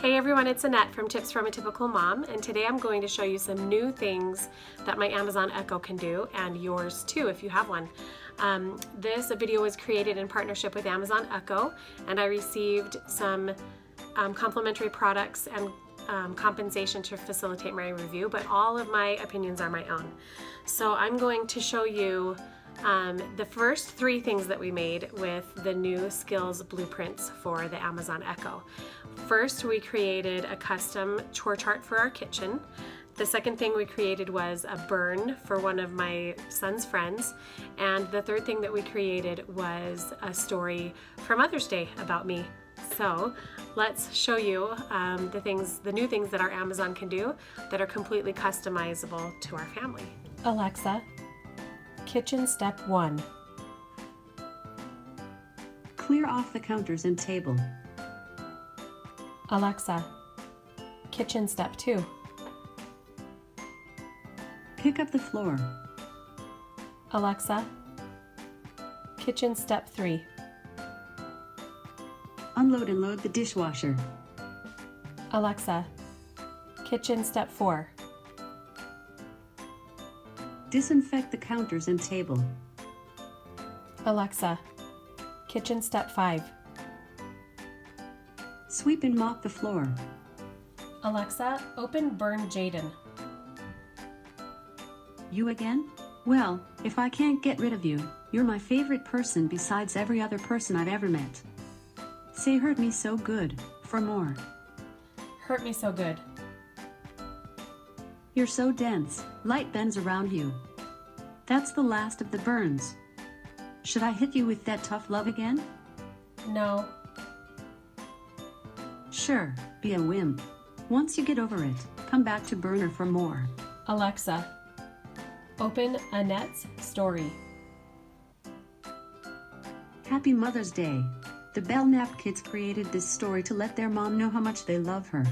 Hey everyone, it's Annette from Tips from a Typical Mom, and today I'm going to show you some new things that my Amazon Echo can do, and yours too if you have one. This video was created in partnership with Amazon Echo, and I received some complimentary products and compensation to facilitate my review, but all of my opinions are my own. So I'm going to show you the first three things that we made with the new skills blueprints for the Amazon Echo. First, we created a custom chore chart for our kitchen. The second thing we created was a burn for one of my son's friends. And the third thing that we created was a story for Mother's Day about me. So let's show you the new things that our Amazon can do that are completely customizable to our family. Alexa, kitchen step 1. Clear off the counters and table. Alexa, kitchen step 2. Pick up the floor. Alexa, kitchen step 3. Unload and load the dishwasher. Alexa, kitchen step 4. Disinfect the counters and table. Alexa, kitchen step 5. Sweep and mop the floor. Alexa, open Burn Jaden. You again? Well, if I can't get rid of you, you're my favorite person besides every other person I've ever met. Say hurt me so good, for more. Hurt me so good. You're so dense, light bends around you. That's the last of the burns. Should I hit you with that tough love again? No. Sure, be a wimp. Once you get over it, come back to Burner for more. Alexa, open Annette's story. Happy Mother's Day. The Belknap kids created this story to let their mom know how much they love her.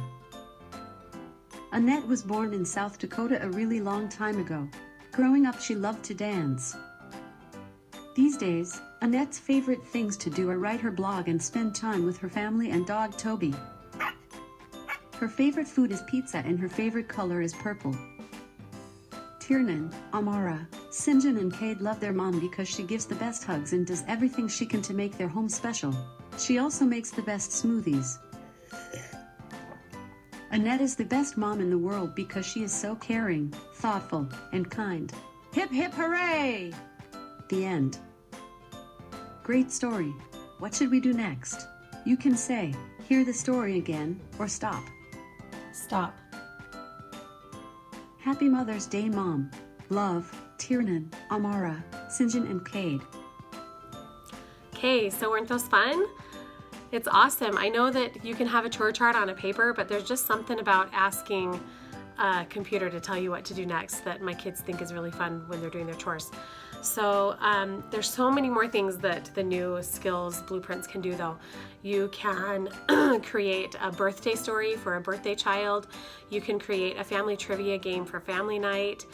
Annette was born in South Dakota a really long time ago. Growing up, she loved to dance. These days, Annette's favorite things to do are write her blog and spend time with her family and dog Toby. Her favorite food is pizza and her favorite color is purple. Tiernan, Amara, Sinjin and Cade love their mom because she gives the best hugs and does everything she can to make their home special. She also makes the best smoothies. Annette is the best mom in the world because she is so caring, thoughtful, and kind. Hip hip hooray! The end. Great story. What should we do next? You can say, hear the story again, or stop. Stop. Happy Mother's Day, Mom. Love, Tiernan, Amara, Sinjin, and Cade. Okay, so weren't those fun? It's awesome. I know that you can have a chore chart on a paper, but there's just something about asking a computer to tell you what to do next that my kids think is really fun when they're doing their chores. So there's so many more things that the new skills blueprints can do though. You can create a birthday story for a birthday child. You can create a family trivia game for family night.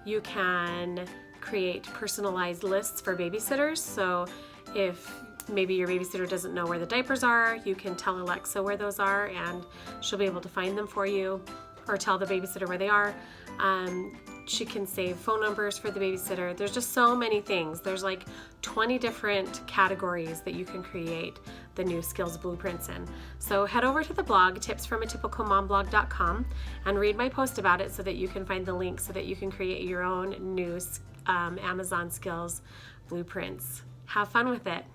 You can create personalized lists for babysitters. So if maybe your babysitter doesn't know where the diapers are, you can tell Alexa where those are and she'll be able to find them for you, or tell the babysitter where they are. She can save phone numbers for the babysitter. There's just so many things. There's like 20 different categories that you can create the new skills blueprints in. So head over to the blog, tipsfromatypicalmomblog.com, and read my post about it so that you can find the link so that you can create your own new Amazon skills blueprints. Have fun with it.